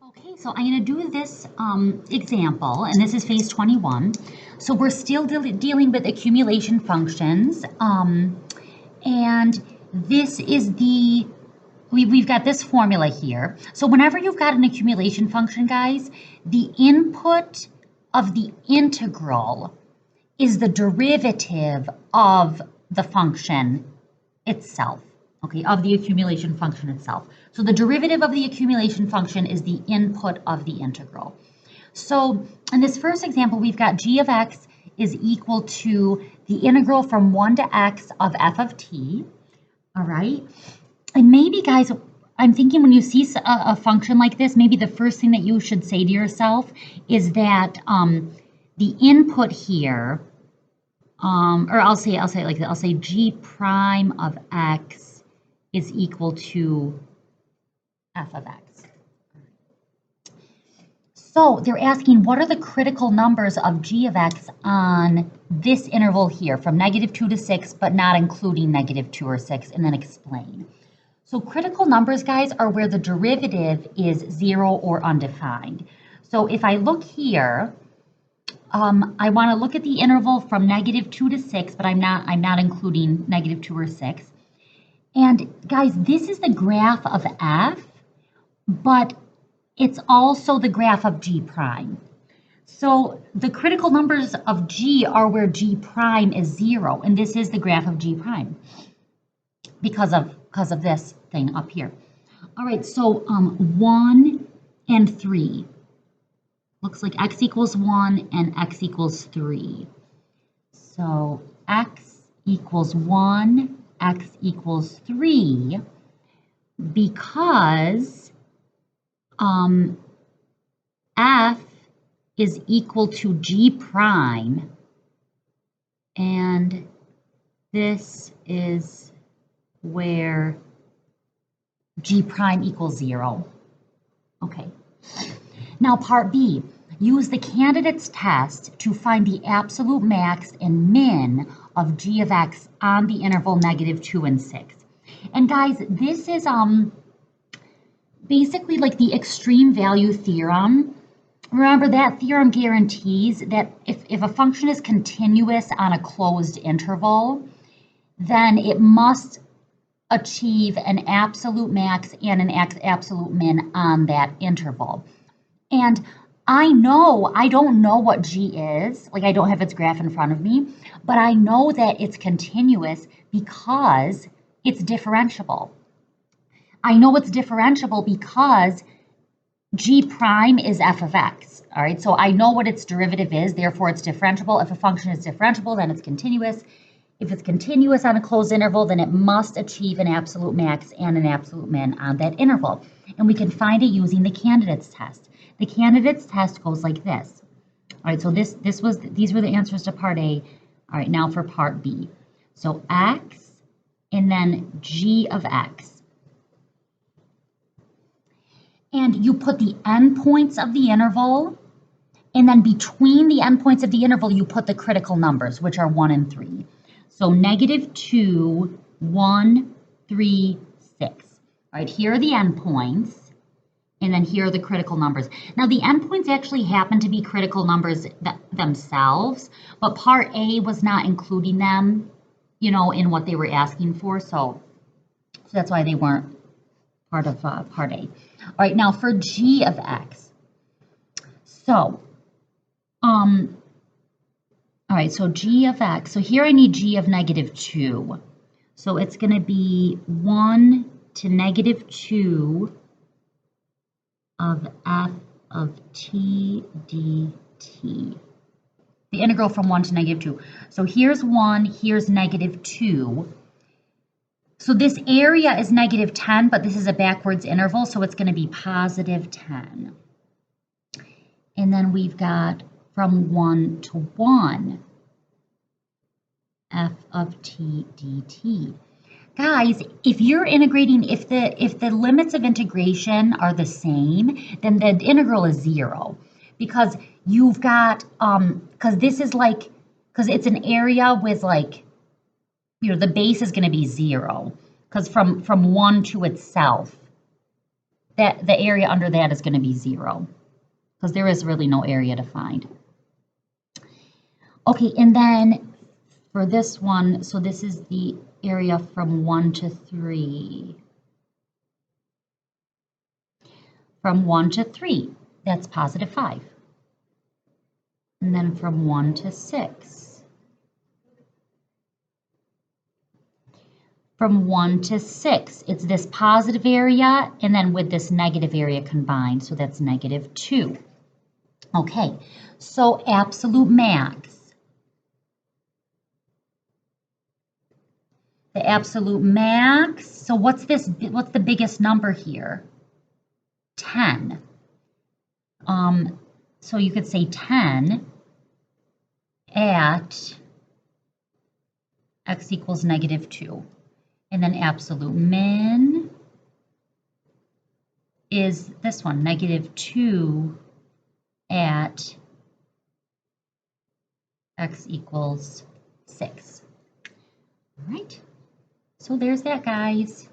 Okay, so I'm going to do this example, and this is phase 21. So we're still dealing with accumulation functions, and this is we've got this formula here. So whenever you've got an accumulation function, guys, the input of the integral is the derivative of the function itself. Okay, of the accumulation function itself. So the derivative of the accumulation function is the input of the integral. So in this first example, we've got g of x is equal to the integral from 1 to x of f of t, all right? And maybe, guys, I'm thinking when you see a function like this, maybe the first thing that you should say to yourself is that the input here, or I'll say it like this, I'll say g prime of x is equal to f of x. So they're asking, what are the critical numbers of g of x on this interval here from -2 to 6, but not including -2 or 6, and then explain. So critical numbers, guys, are where the derivative is 0 or undefined. So if I look here, I want to look at the interval from -2 to 6, but I'm not including -2 or 6. And guys, this is the graph of f, but it's also the graph of g prime. So the critical numbers of g are where g prime is 0, and this is the graph of g prime because of this thing up here. All right, so 1 and 3. Looks like x equals 1 and x equals 3. So x equals 1, x equals 3, because f is equal to g prime, and this is where g prime equals 0. Okay. Now part B, use the candidate's test to find the absolute max and min of g of x on the interval -2 and 6. And guys, this is basically like the extreme value theorem. Remember, that theorem guarantees that if a function is continuous on a closed interval, then it must achieve an absolute max and an absolute min on that interval. And I don't know what g is, like I don't have its graph in front of me, but I know that it's continuous because it's differentiable. I know it's differentiable because g prime is f of x, all right? So I know what its derivative is, therefore it's differentiable. If a function is differentiable, then it's continuous. If it's continuous on a closed interval, then it must achieve an absolute max and an absolute min on that interval. And we can find it using the candidate's test. The candidate's test goes like this. All right, so these were the answers to part A. All right, now for part B. So x and then g of x. And you put the endpoints of the interval, and then between the endpoints of the interval, you put the critical numbers, which are 1 and 3. So -2, 1, 3, 6. All right, here are the endpoints, and then here are the critical numbers. Now, the endpoints actually happen to be critical numbers themselves, but part A was not including them, you know, in what they were asking for, so that's why they weren't part of part A. All right, now for g of x. So, all right, so g of x. So here I need g of -2. So it's going to be 1 to -2 of f of t dt. The integral from 1 to -2. So here's 1, here's -2. So this area is -10, but this is a backwards interval, so it's going to be +10. And then we've got from 1 to 1, f of t dt. Guys, if you're integrating, if the limits of integration are the same, then the integral is 0. Because you've got, because this is like, because it's an area with like, you know, the base is going to be 0. Because from 1 to itself, that the area under that is going to be 0 because there is really no area to find. Okay, and then for this one, so this is the area from 1 to 3. From 1 to 3, that's positive 5. And then from 1 to 6. From 1 to 6, it's this positive area and then with this negative area combined, so that's negative 2. Okay, so absolute max. The absolute max, so what's the biggest number here? 10. So you could say 10 at x equals negative 2. And then absolute min is this one, negative 2 at x equals 6. All right, so there's that, guys.